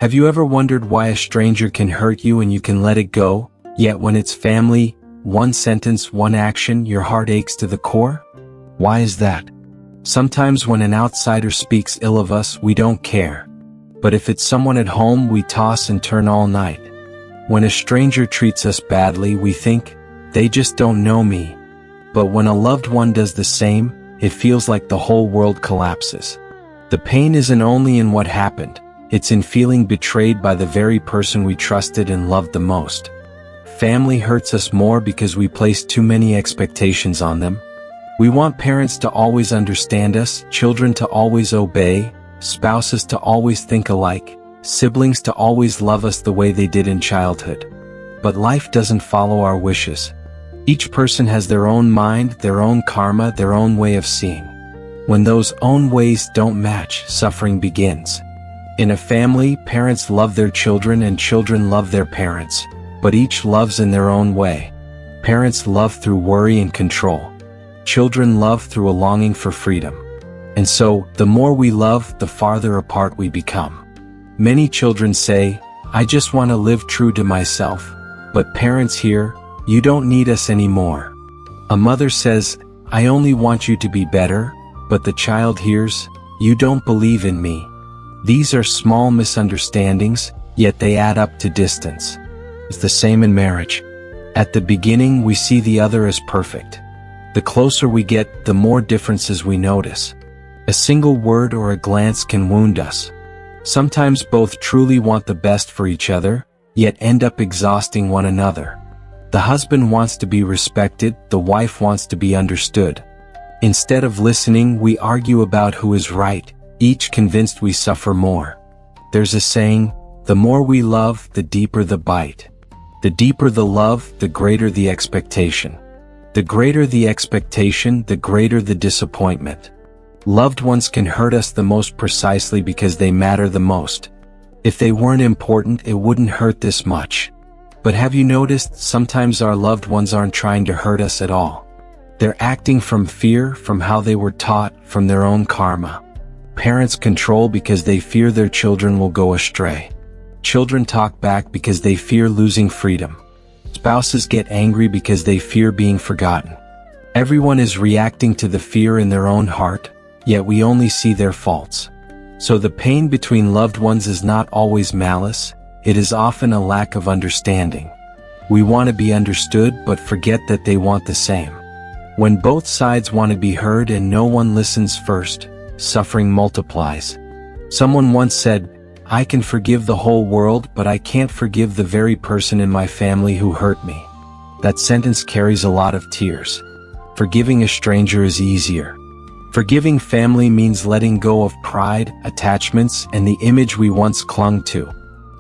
Have you ever wondered why a stranger can hurt you and you can let it go, yet when it's family, one sentence, one action, your heart aches to the core? Why is that? Sometimes when an outsider speaks ill of us, we don't care. But if it's someone at home, we toss and turn all night. When a stranger treats us badly, we think, they just don't know me. But when a loved one does the same, it feels like the whole world collapses. The pain isn't only in what happened, it's in feeling betrayed by the very person we trusted and loved the most. Family hurts us more because we place too many expectations on them. We want parents to always understand us, children to always obey, spouses to always think alike, siblings to always love us the way they did in childhood. But life doesn't follow our wishes. Each person has their own mind, their own karma, their own way of seeing. When those own ways don't match, suffering begins. In a family, parents love their children and children love their parents, but each loves in their own way. Parents love through worry and control. Children love through a longing for freedom. And so, the more we love, the farther apart we become. Many children say, I just want to live true to myself. But parents hear, you don't need us anymore. A mother says, I only want you to be better, but the child hears, you don't believe in me. These are small misunderstandings, yet they add up to distance. It's the same in marriage. At the beginning, we see the other as perfect. The closer we get, the more differences we notice. A single word or a glance can wound us. Sometimes both truly want the best for each other, yet end up exhausting one another. The husband wants to be respected, the wife wants to be understood. Instead of listening, we argue about who is right, each convinced we suffer more. There's a saying, the more we love, the deeper the bite. The deeper the love, the greater the expectation. The greater the expectation, the greater the disappointment. Loved ones can hurt us the most precisely because they matter the most. If they weren't important, it wouldn't hurt this much. But have you noticed, sometimes our loved ones aren't trying to hurt us at all. They're acting from fear, from how they were taught, from their own karma. Parents control because they fear their children will go astray. Children talk back because they fear losing freedom. Spouses get angry because they fear being forgotten. Everyone is reacting to the fear in their own heart, yet we only see their faults. So the pain between loved ones is not always malice, it is often a lack of understanding. We want to be understood but forget that they want the same. When both sides want to be heard and no one listens first, suffering multiplies. Someone once said, I can forgive the whole world, but I can't forgive the very person in my family who hurt me. That sentence carries a lot of tears. Forgiving a stranger is easier. Forgiving family means letting go of pride, attachments, and the image we once clung to.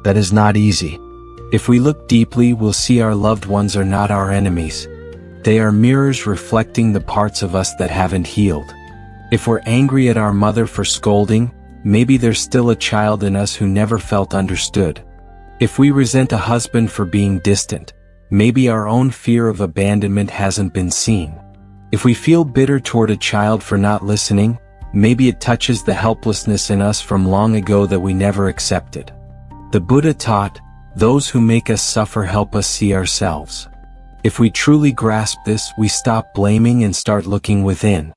That is not easy. If we look deeply, we'll see our loved ones are not our enemies. They are mirrors reflecting the parts of us that haven't healed. If we're angry at our mother for scolding, maybe there's still a child in us who never felt understood. If we resent a husband for being distant, maybe our own fear of abandonment hasn't been seen. If we feel bitter toward a child for not listening, maybe it touches the helplessness in us from long ago that we never accepted. The Buddha taught, those who make us suffer help us see ourselves. If we truly grasp this, we stop blaming and start looking within.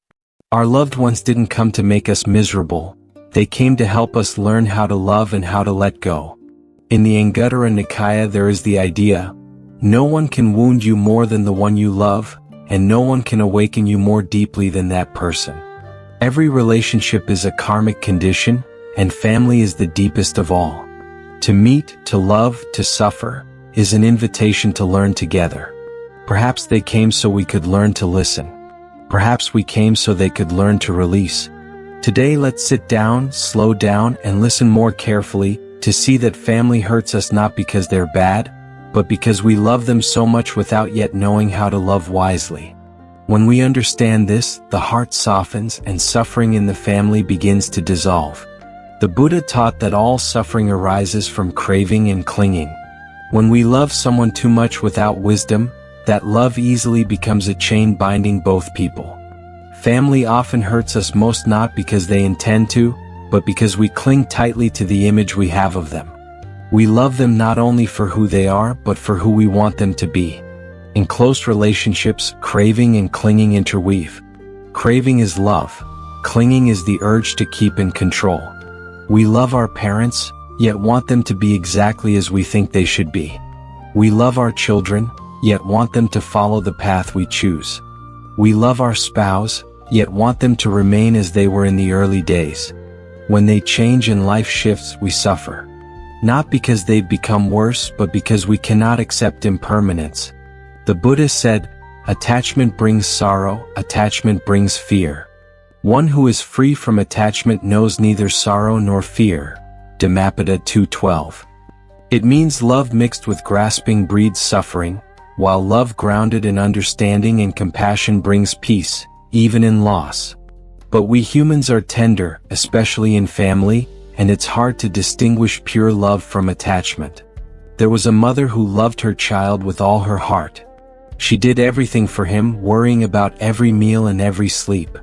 Our loved ones didn't come to make us miserable. They came to help us learn how to love and how to let go. In the Anguttara Nikaya there is the idea, no one can wound you more than the one you love, and no one can awaken you more deeply than that person. Every relationship is a karmic condition, and family is the deepest of all. To meet, to love, to suffer, is an invitation to learn together. Perhaps they came so we could learn to listen. Perhaps we came so they could learn to release. Today let's sit down, slow down, and listen more carefully, to see that family hurts us not because they're bad, but because we love them so much without yet knowing how to love wisely. When we understand this, the heart softens and suffering in the family begins to dissolve. The Buddha taught that all suffering arises from craving and clinging. When we love someone too much without wisdom, that love easily becomes a chain binding both people. Family often hurts us most not because they intend to, but because we cling tightly to the image we have of them. We love them not only for who they are, but for who we want them to be. In close relationships, craving and clinging interweave. Craving is love. Clinging is the urge to keep in control. We love our parents, yet want them to be exactly as we think they should be. We love our children, yet want them to follow the path we choose. We love our spouse, yet want them to remain as they were in the early days. When they change and life shifts, we suffer. Not because they've become worse, but because we cannot accept impermanence. The Buddha said, "Attachment brings sorrow, attachment brings fear. One who is free from attachment knows neither sorrow nor fear." Dhammapada 2:12. It means love mixed with grasping breeds suffering, while love grounded in understanding and compassion brings peace, even in loss. But we humans are tender, especially in family, and it's hard to distinguish pure love from attachment. There was a mother who loved her child with all her heart. She did everything for him, worrying about every meal and every sleep.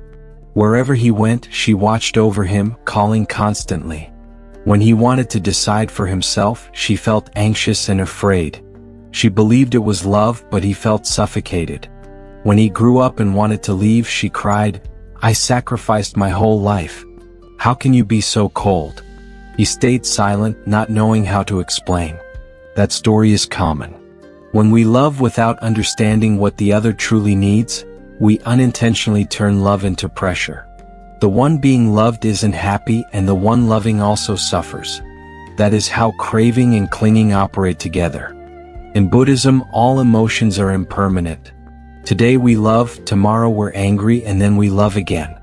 Wherever he went, she watched over him, calling constantly. When he wanted to decide for himself, she felt anxious and afraid. She believed it was love, but he felt suffocated. When he grew up and wanted to leave, she cried, "I sacrificed my whole life. How can you be so cold?" He stayed silent, not knowing how to explain. That story is common. When we love without understanding what the other truly needs, we unintentionally turn love into pressure. The one being loved isn't happy, and the one loving also suffers. That is how craving and clinging operate together. In Buddhism, all emotions are impermanent. Today we love, tomorrow we're angry, and then we love again.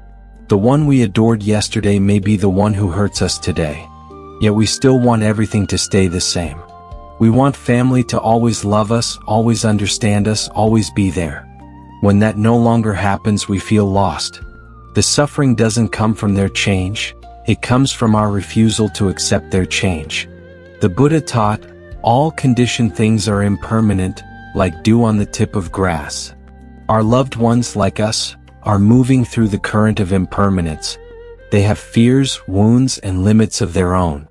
The one we adored yesterday may be the one who hurts us today. Yet we still want everything to stay the same. We want family to always love us, always understand us, always be there. When that no longer happens, we feel lost. The suffering doesn't come from their change, it comes from our refusal to accept their change. The Buddha taught, all conditioned things are impermanent, like dew on the tip of grass. Our loved ones, like us, are moving through the current of impermanence. They have fears, wounds, and limits of their own.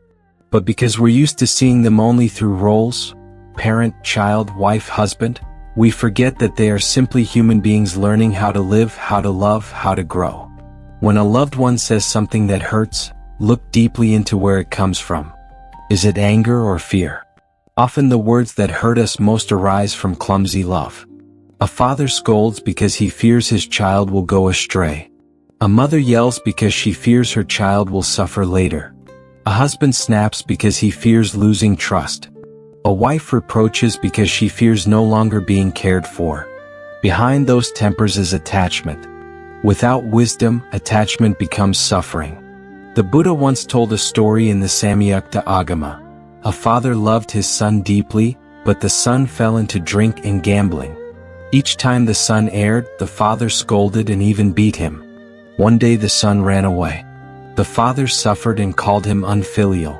But because we're used to seeing them only through roles, parent, child, wife, husband, we forget that they are simply human beings learning how to live, how to love, how to grow. When a loved one says something that hurts, look deeply into where it comes from. Is it anger or fear? Often the words that hurt us most arise from clumsy love. A father scolds because he fears his child will go astray. A mother yells because she fears her child will suffer later. A husband snaps because he fears losing trust. A wife reproaches because she fears no longer being cared for. Behind those tempers is attachment. Without wisdom, attachment becomes suffering. The Buddha once told a story in the Samyukta Agama. A father loved his son deeply, but the son fell into drink and gambling. Each time the son erred, the father scolded and even beat him. One day the son ran away. The father suffered and called him unfilial.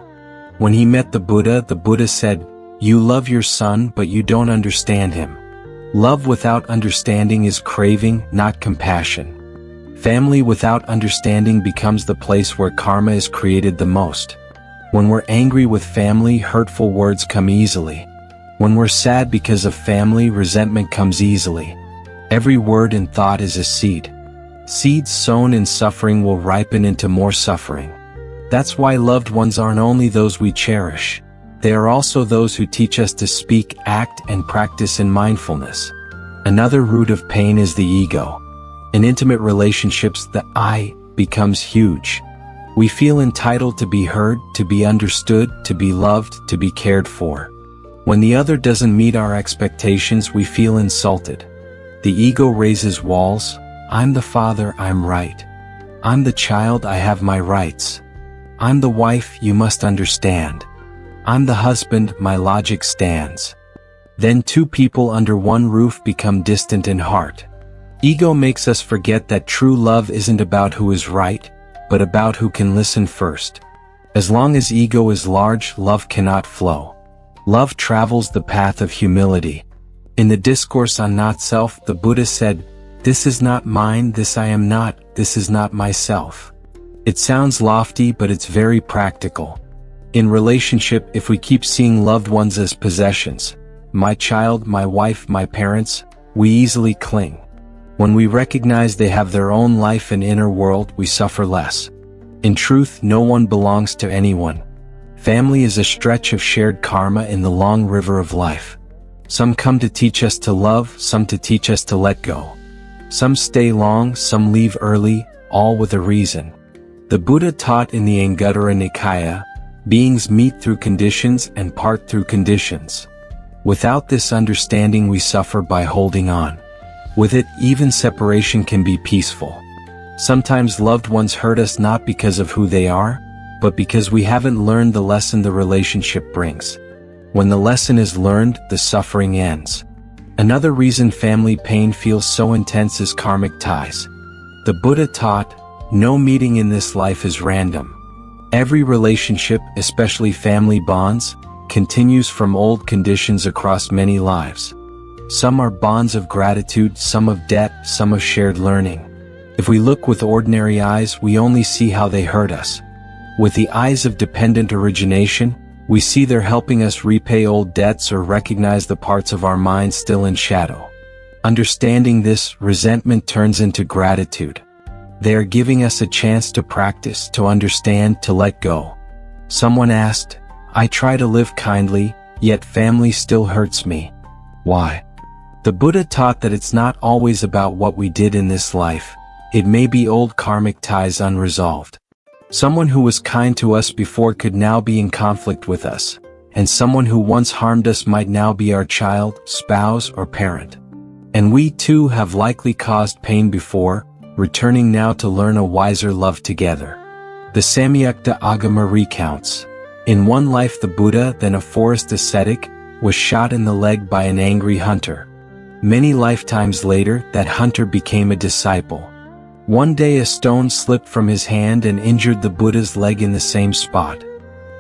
When he met the Buddha said, "You love your son, but you don't understand him." Love without understanding is craving, not compassion. Family without understanding becomes the place where karma is created the most. When we're angry with family, hurtful words come easily. When we're sad because of family, resentment comes easily. Every word and thought is a seed. Seeds sown in suffering will ripen into more suffering. That's why loved ones aren't only those we cherish. They are also those who teach us to speak, act, and practice in mindfulness. Another root of pain is the ego. In intimate relationships, the I becomes huge. We feel entitled to be heard, to be understood, to be loved, to be cared for. When the other doesn't meet our expectations, we feel insulted. The ego raises walls. I'm the father, I'm right. I'm the child, I have my rights. I'm the wife, you must understand. I'm the husband, my logic stands. Then two people under one roof become distant in heart. Ego makes us forget that true love isn't about who is right, but about who can listen first. As long as ego is large, love cannot flow. Love travels the path of humility. In the discourse on not-self, the Buddha said, "This is not mine, this I am not, this is not myself." It sounds lofty, but it's very practical. In relationship, if we keep seeing loved ones as possessions, my child, my wife, my parents, we easily cling. When we recognize they have their own life and inner world, we suffer less. In truth, no one belongs to anyone. Family is a stretch of shared karma in the long river of life. Some come to teach us to love, some to teach us to let go. Some stay long, some leave early, all with a reason. The Buddha taught in the Anguttara Nikaya, beings meet through conditions and part through conditions. Without this understanding, we suffer by holding on. With it, even separation can be peaceful. Sometimes loved ones hurt us not because of who they are, but because we haven't learned the lesson the relationship brings. When the lesson is learned, the suffering ends. Another reason family pain feels so intense is karmic ties. The Buddha taught, no meeting in this life is random. Every relationship, especially family bonds, continues from old conditions across many lives. Some are bonds of gratitude, some of debt, some of shared learning. If we look with ordinary eyes, we only see how they hurt us. With the eyes of dependent origination, we see they're helping us repay old debts or recognize the parts of our mind still in shadow. Understanding this, resentment turns into gratitude. They are giving us a chance to practice, to understand, to let go. Someone asked, I try to live kindly, yet family still hurts me. Why? The Buddha taught that it's not always about what we did in this life. It may be old karmic ties unresolved. Someone who was kind to us before could now be in conflict with us, and someone who once harmed us might now be our child, spouse, or parent. And we too have likely caused pain before, returning now to learn a wiser love together. The Samyukta Agama recounts, in one life the Buddha, then a forest ascetic, was shot in the leg by an angry hunter. Many lifetimes later, that hunter became a disciple. One day a stone slipped from his hand and injured the Buddha's leg in the same spot.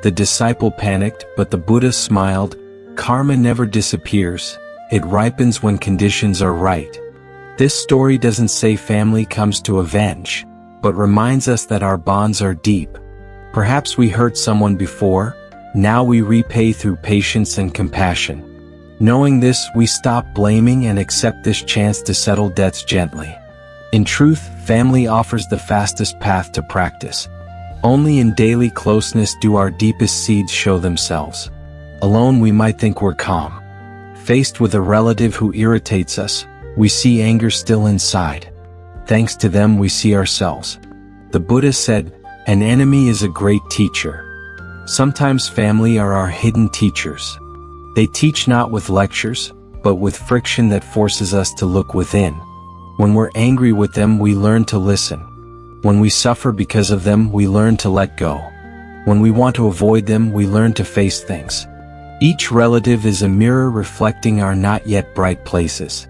The disciple panicked, but the Buddha smiled, karma never disappears, it ripens when conditions are right. This story doesn't say family comes to avenge, but reminds us that our bonds are deep. Perhaps we hurt someone before, now we repay through patience and compassion. Knowing this, we stop blaming and accept this chance to settle debts gently. In truth, family offers the fastest path to practice. Only in daily closeness do our deepest seeds show themselves. Alone we might think we're calm. Faced with a relative who irritates us, we see anger still inside. Thanks to them we see ourselves. The Buddha said, an enemy is a great teacher. Sometimes family are our hidden teachers. They teach not with lectures, but with friction that forces us to look within. When we're angry with them, we learn to listen. When we suffer because of them, we learn to let go. When we want to avoid them, we learn to face things. Each relative is a mirror reflecting our not yet bright places.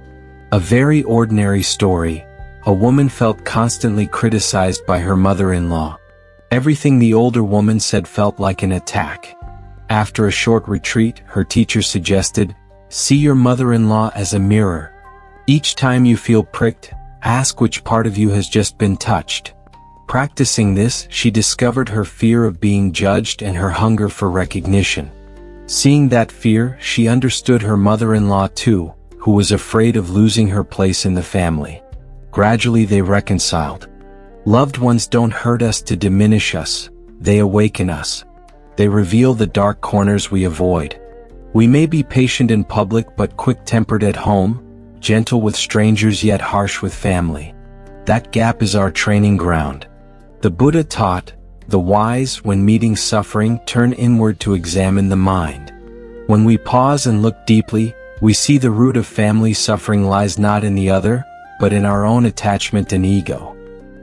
A very ordinary story. A woman felt constantly criticized by her mother-in-law. Everything the older woman said felt like an attack. After a short retreat, her teacher suggested, see your mother-in-law as a mirror. Each time you feel pricked, ask which part of you has just been touched. Practicing this, she discovered her fear of being judged and her hunger for recognition. Seeing that fear, she understood her mother-in-law too, who was afraid of losing her place in the family. Gradually they reconciled. Loved ones don't hurt us to diminish us, they awaken us. They reveal the dark corners we avoid. We may be patient in public but quick-tempered at home, gentle with strangers yet harsh with family. That gap is our training ground. The Buddha taught, the wise, when meeting suffering, turn inward to examine the mind. When we pause and look deeply, we see the root of family suffering lies not in the other, but in our own attachment and ego.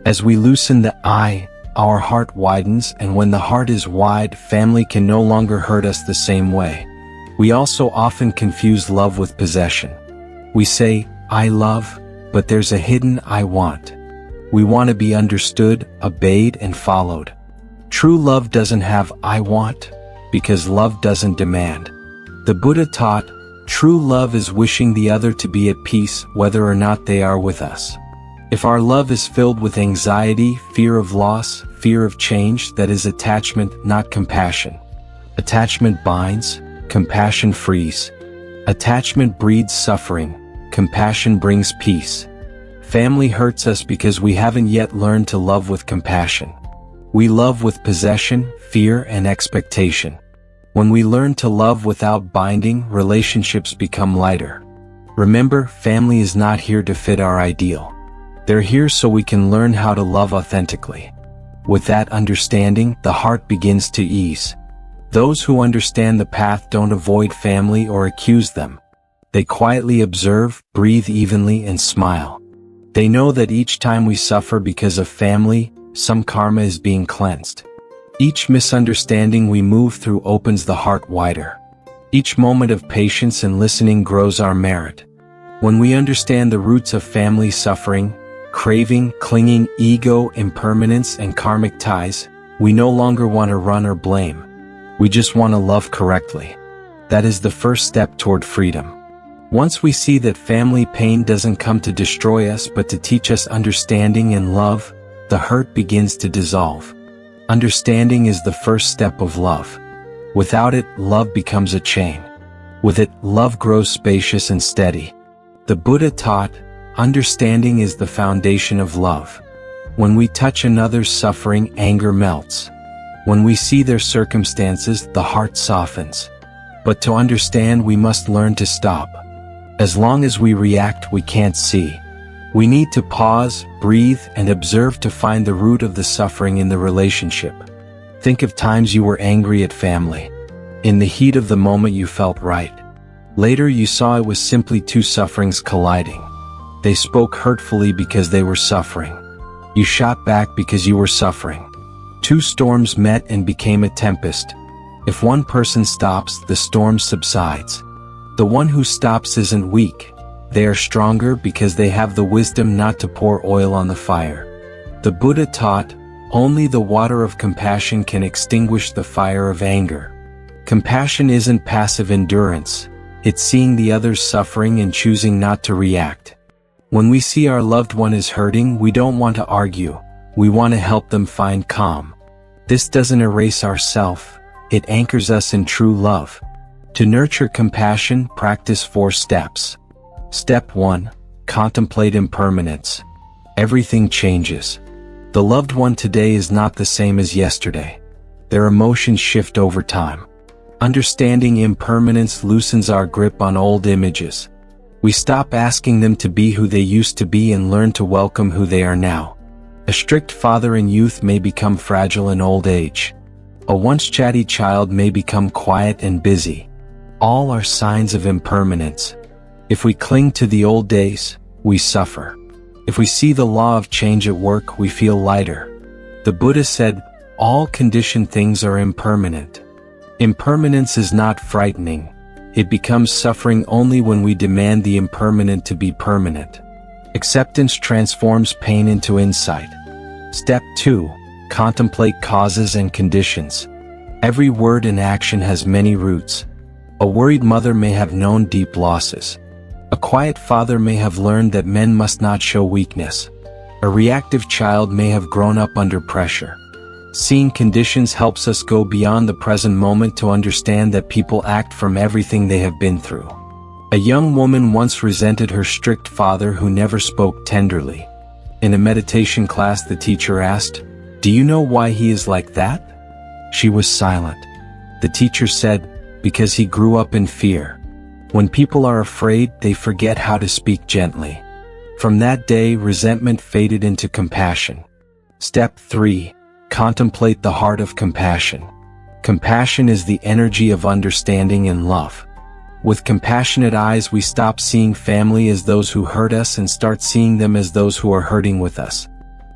As we loosen the I, our heart widens, and when the heart is wide, family can no longer hurt us the same way. We also often confuse love with possession. We say, I love, but there's a hidden I want. We want to be understood, obeyed, and followed. True love doesn't have I want, because love doesn't demand. The Buddha taught, true love is wishing the other to be at peace whether or not they are with us. If our love is filled with anxiety, fear of loss, fear of change, that is attachment, not compassion. Attachment binds, compassion frees. Attachment breeds suffering, compassion brings peace. Family hurts us because we haven't yet learned to love with compassion. We love with possession, fear, and expectation. When we learn to love without binding, relationships become lighter. Remember, family is not here to fit our ideal. They're here so we can learn how to love authentically. With that understanding, the heart begins to ease. Those who understand the path don't avoid family or accuse them. They quietly observe, breathe evenly, and smile. They know that each time we suffer because of family, some karma is being cleansed. Each misunderstanding we move through opens the heart wider. Each moment of patience and listening grows our merit. When we understand the roots of family suffering, craving, clinging, ego, impermanence, and karmic ties, we no longer want to run or blame. We just want to love correctly. That is the first step toward freedom. Once we see that family pain doesn't come to destroy us but to teach us understanding and love, the hurt begins to dissolve. Understanding is the first step of love. Without it, love becomes a chain. With it, love grows spacious and steady. The Buddha taught, understanding is the foundation of love. When we touch another's suffering, anger melts. When we see their circumstances, the heart softens. But to understand, we must learn to stop. As long as we react, we can't see. We need to pause, breathe, and observe to find the root of the suffering in the relationship. Think of times you were angry at family. In the heat of the moment you felt right. Later you saw it was simply two sufferings colliding. They spoke hurtfully because they were suffering. You shot back because you were suffering. Two storms met and became a tempest. If one person stops, the storm subsides. The one who stops isn't weak. They are stronger because they have the wisdom not to pour oil on the fire. The Buddha taught, only the water of compassion can extinguish the fire of anger. Compassion isn't passive endurance. It's seeing the other's suffering and choosing not to react. When we see our loved one is hurting, we don't want to argue. We want to help them find calm. This doesn't erase ourself. It anchors us in true love. To nurture compassion, practice 4 steps. Step 1. Contemplate impermanence. Everything changes. The loved one today is not the same as yesterday. Their emotions shift over time. Understanding impermanence loosens our grip on old images. We stop asking them to be who they used to be and learn to welcome who they are now. A strict father in youth may become fragile in old age. A once chatty child may become quiet and busy. All are signs of impermanence. If we cling to the old days, we suffer. If we see the law of change at work, we feel lighter. The Buddha said, all conditioned things are impermanent. Impermanence is not frightening. It becomes suffering only when we demand the impermanent to be permanent. Acceptance transforms pain into insight. Step 2. Contemplate causes and conditions. Every word and action has many roots. A worried mother may have known deep losses. A quiet father may have learned that men must not show weakness. A reactive child may have grown up under pressure. Seeing conditions helps us go beyond the present moment to understand that people act from everything they have been through. A young woman once resented her strict father who never spoke tenderly. In a meditation class, the teacher asked, "Do you know why he is like that?" She was silent. The teacher said, "Because he grew up in fear. When people are afraid, they forget how to speak gently." From that day, resentment faded into compassion. Step 3. Contemplate the heart of compassion. Compassion is the energy of understanding and love. With compassionate eyes, we stop seeing family as those who hurt us and start seeing them as those who are hurting with us.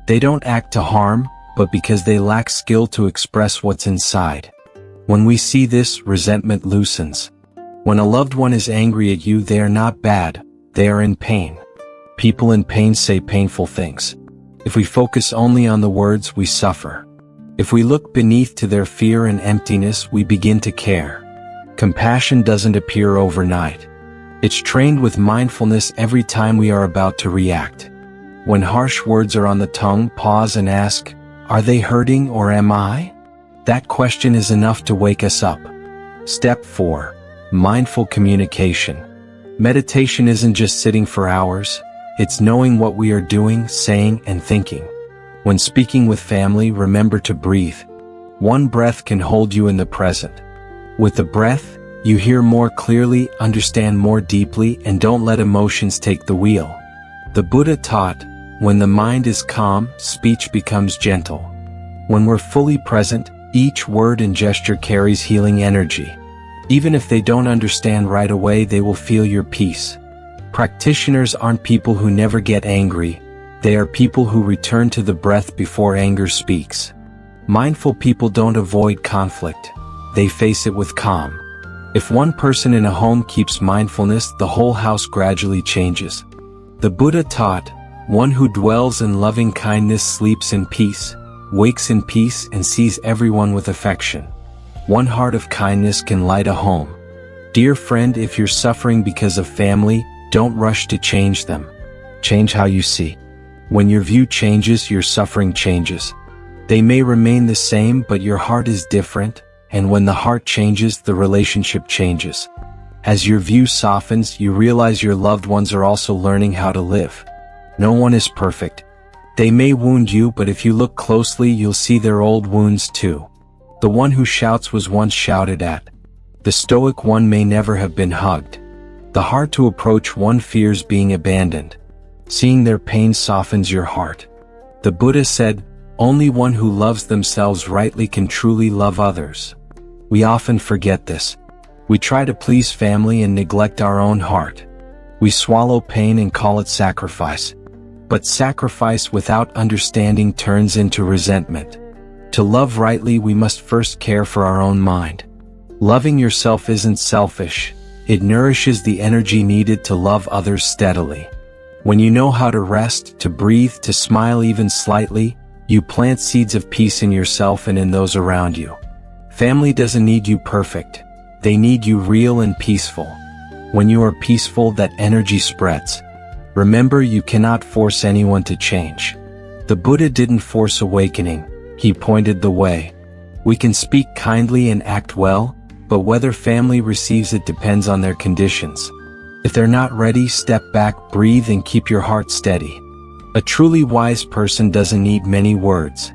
They don't act to harm, but because they lack skill to express what's inside. When we see this, resentment loosens. When a loved one is angry at you, they are not bad, they are in pain. People in pain say painful things. If we focus only on the words, we suffer. If we look beneath to their fear and emptiness, we begin to care. Compassion doesn't appear overnight. It's trained with mindfulness every time we are about to react. When harsh words are on the tongue, pause and ask, are they hurting or am I? That question is enough to wake us up. Step 4. Mindful communication. Meditation isn't just sitting for hours, it's knowing what we are doing, saying, and thinking. When speaking with family, remember to breathe. One breath can hold you in the present. With the breath, you hear more clearly, understand more deeply, and don't let emotions take the wheel. The Buddha taught, when the mind is calm, speech becomes gentle. When we're fully present, each word and gesture carries healing energy. Even if they don't understand right away, they will feel your peace. Practitioners aren't people who never get angry. They are people who return to the breath before anger speaks. Mindful people don't avoid conflict. They face it with calm. If one person in a home keeps mindfulness, the whole house gradually changes. The Buddha taught, one who dwells in loving kindness sleeps in peace, wakes in peace, and sees everyone with affection. One heart of kindness can light a home. Dear friend, if you're suffering because of family, don't rush to change them. Change how you see. When your view changes, your suffering changes. They may remain the same, but your heart is different, and when the heart changes, the relationship changes. As your view softens, you realize your loved ones are also learning how to live. No one is perfect. They may wound you, but if you look closely, you'll see their old wounds too. The one who shouts was once shouted at. The stoic one may never have been hugged. The hard to approach one fears being abandoned. Seeing their pain softens your heart. The Buddha said, only one who loves themselves rightly can truly love others. We often forget this. We try to please family and neglect our own heart. We swallow pain and call it sacrifice. But sacrifice without understanding turns into resentment. To love rightly, we must first care for our own mind. Loving yourself isn't selfish. It nourishes the energy needed to love others steadily. When you know how to rest, to breathe, to smile even slightly, you plant seeds of peace in yourself and in those around you. Family doesn't need you perfect. They need you real and peaceful. When you are peaceful, that energy spreads. Remember, you cannot force anyone to change. The Buddha didn't force awakening. He pointed the way. We can speak kindly and act well, but whether family receives it depends on their conditions. If they're not ready, step back, breathe, and keep your heart steady. A truly wise person doesn't need many words.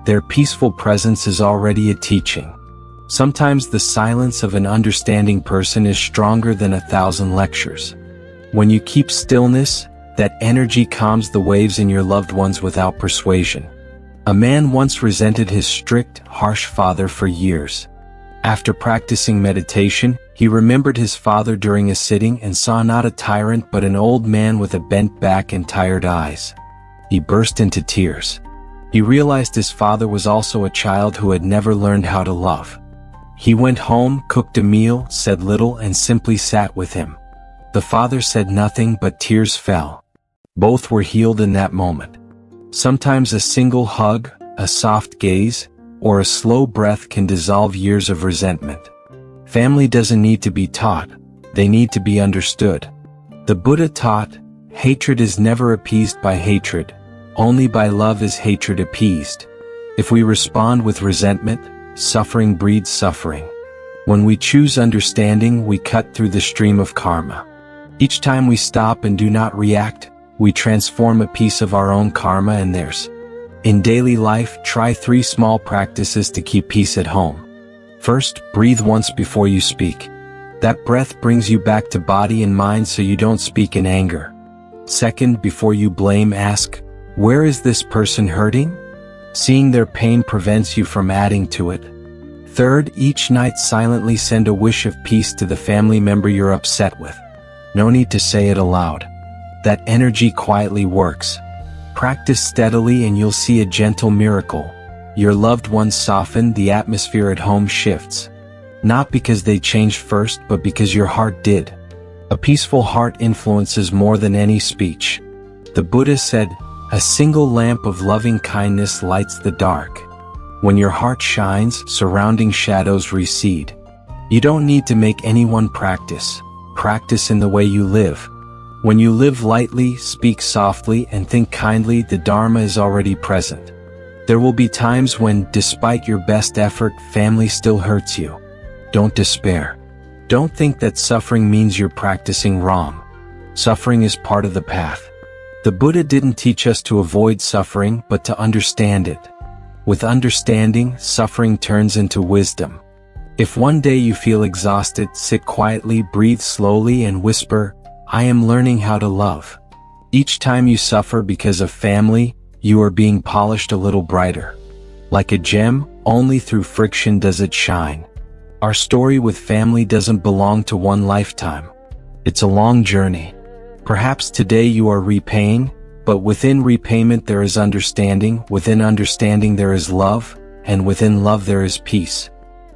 Their peaceful presence is already a teaching. Sometimes the silence of an understanding person is stronger than 1,000 lectures. When you keep stillness, that energy calms the waves in your loved ones without persuasion. A man once resented his strict, harsh father for years. After practicing meditation, he remembered his father during a sitting and saw not a tyrant but an old man with a bent back and tired eyes. He burst into tears. He realized his father was also a child who had never learned how to love. He went home, cooked a meal, said little, and simply sat with him. The father said nothing, but tears fell. Both were healed in that moment. Sometimes a single hug, a soft gaze, or a slow breath can dissolve years of resentment. Family doesn't need to be taught, they need to be understood. The Buddha taught, hatred is never appeased by hatred, only by love is hatred appeased. If we respond with resentment, suffering breeds suffering. When we choose understanding, we cut through the stream of karma. Each time we stop and do not react, we transform a piece of our own karma and theirs. In daily life, try 3 small practices to keep peace at home. First, breathe once before you speak. That breath brings you back to body and mind so you don't speak in anger. Second, before you blame, ask, where is this person hurting? Seeing their pain prevents you from adding to it. Third, each night silently send a wish of peace to the family member you're upset with. No need to say it aloud. That energy quietly works. Practice steadily and you'll see a gentle miracle. Your loved ones soften, the atmosphere at home shifts. Not because they changed first, but because your heart did. A peaceful heart influences more than any speech. The Buddha said, a single lamp of loving kindness lights the dark. When your heart shines, surrounding shadows recede. You don't need to make anyone practice. Practice in the way you live. When you live lightly, speak softly, and think kindly, the Dharma is already present. There will be times when, despite your best effort, family still hurts you. Don't despair. Don't think that suffering means you're practicing wrong. Suffering is part of the path. The Buddha didn't teach us to avoid suffering, but to understand it. With understanding, suffering turns into wisdom. If one day you feel exhausted, sit quietly, breathe slowly, and whisper, "I am learning how to love." Each time you suffer because of family, you are being polished a little brighter. Like a gem, only through friction does it shine. Our story with family doesn't belong to one lifetime. It's a long journey. Perhaps today you are repaying, but within repayment there is understanding, within understanding there is love, and within love there is peace.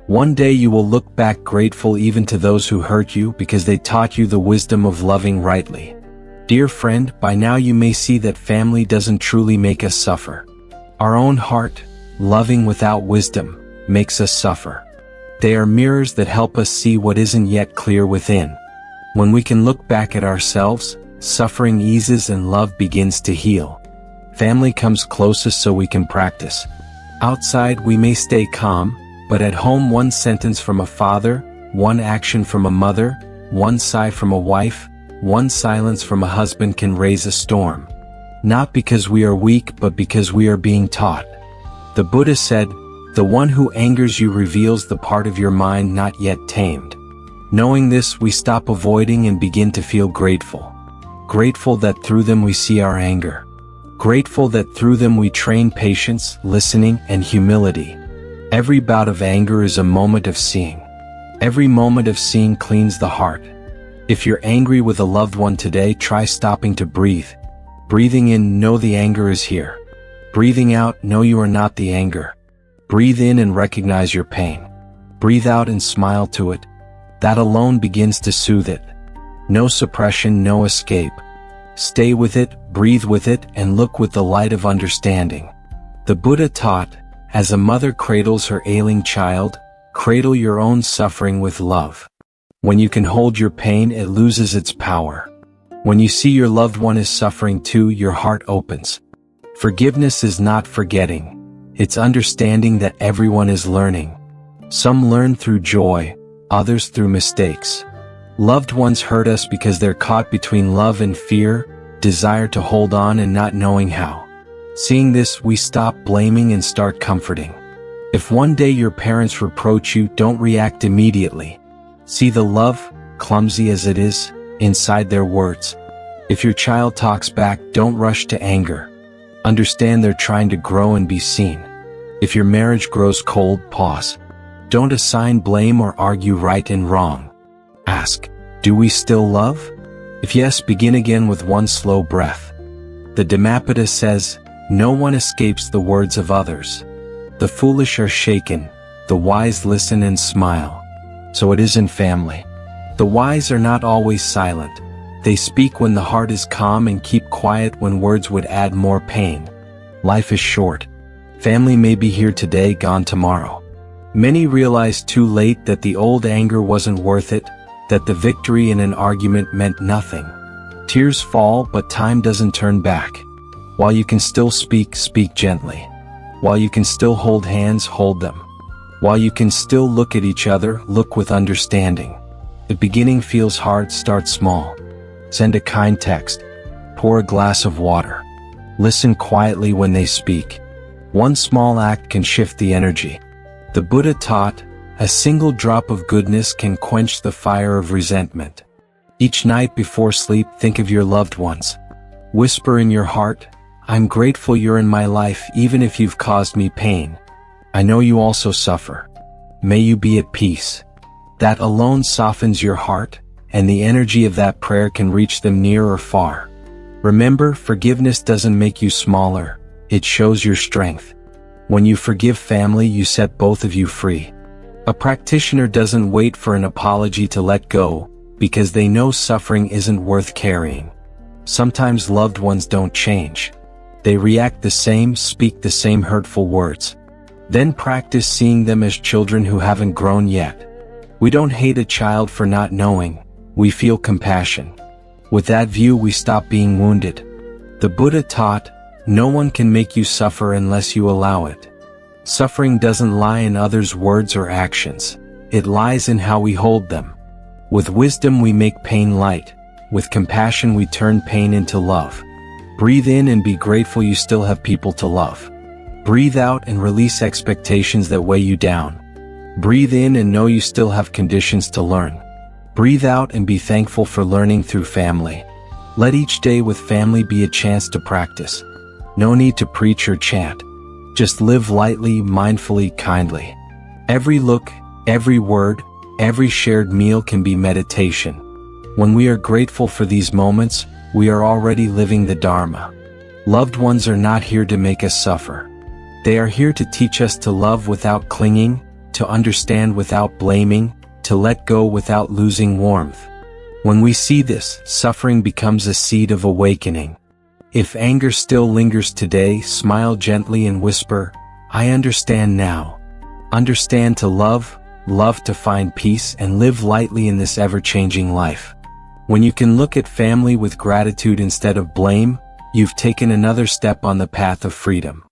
One day you will look back grateful even to those who hurt you because they taught you the wisdom of loving rightly. Dear friend, by now you may see that family doesn't truly make us suffer. Our own heart, loving without wisdom, makes us suffer. They are mirrors that help us see what isn't yet clear within. When we can look back at ourselves, suffering eases and love begins to heal. Family comes closest so we can practice. Outside we may stay calm, but at home one sentence from a father, one action from a mother, one sigh from a wife, one silence from a husband can raise a storm. Not because we are weak but because we are being taught. The Buddha said, "The one who angers you reveals the part of your mind not yet tamed." Knowing this, we stop avoiding and begin to feel grateful. Grateful that through them we see our anger. Grateful that through them we train patience, listening, and humility. Every bout of anger is a moment of seeing. Every moment of seeing cleans the heart. If you're angry with a loved one today, try stopping to breathe. Breathing in, know the anger is here. Breathing out, know you are not the anger. Breathe in and recognize your pain. Breathe out and smile to it. That alone begins to soothe it. No suppression, no escape. Stay with it, breathe with it, and look with the light of understanding. The Buddha taught, as a mother cradles her ailing child, cradle your own suffering with love. When you can hold your pain, it loses its power. When you see your loved one is suffering too, your heart opens. Forgiveness is not forgetting. It's understanding that everyone is learning. Some learn through joy, others through mistakes. Loved ones hurt us because they're caught between love and fear, desire to hold on and not knowing how. Seeing this, we stop blaming and start comforting. If one day your parents reproach you, don't react immediately. See the love, clumsy as it is, inside their words. If your child talks back, don't rush to anger. Understand they're trying to grow and be seen. If your marriage grows cold, pause. Don't assign blame or argue right and wrong. Ask, do we still love? If yes, begin again with one slow breath. The Dhammapada says, no one escapes the words of others. The foolish are shaken, the wise listen and smile. So it is in family. The wise are not always silent. They speak when the heart is calm and keep quiet when words would add more pain. Life is short. Family may be here today, gone tomorrow. Many realize too late that the old anger wasn't worth it, that the victory in an argument meant nothing. Tears fall, but time doesn't turn back. While you can still speak, speak gently. While you can still hold hands, hold them. While you can still look at each other, look with understanding. The beginning feels hard, start small. Send a kind text. Pour a glass of water. Listen quietly when they speak. One small act can shift the energy. The Buddha taught, a single drop of goodness can quench the fire of resentment. Each night before sleep, think of your loved ones. Whisper in your heart, I'm grateful you're in my life even if you've caused me pain. I know you also suffer. May you be at peace. That alone softens your heart, and the energy of that prayer can reach them near or far. Remember, forgiveness doesn't make you smaller, it shows your strength. When you forgive family, you set both of you free. A practitioner doesn't wait for an apology to let go, because they know suffering isn't worth carrying. Sometimes loved ones don't change. They react the same, speak the same hurtful words. Then practice seeing them as children who haven't grown yet. We don't hate a child for not knowing, we feel compassion. With that view, we stop being wounded. The Buddha taught, No one can make you suffer unless you allow it. Suffering doesn't lie in others' words or actions. It lies in how we hold them. With wisdom we make pain light. With compassion we turn pain into love. Breathe in and be grateful you still have people to love. Breathe out and release expectations that weigh you down. Breathe in and know you still have conditions to learn. Breathe out and be thankful for learning through family. Let each day with family be a chance to practice. No need to preach or chant. Just live lightly, mindfully, kindly. Every look, every word, every shared meal can be meditation. When we are grateful for these moments, we are already living the Dharma. Loved ones are not here to make us suffer. They are here to teach us to love without clinging, to understand without blaming, to let go without losing warmth. When we see this, suffering becomes a seed of awakening. If anger still lingers today, smile gently and whisper, "I understand now." Understand to love, love to find peace, and live lightly in this ever-changing life. When you can look at family with gratitude instead of blame, you've taken another step on the path of freedom.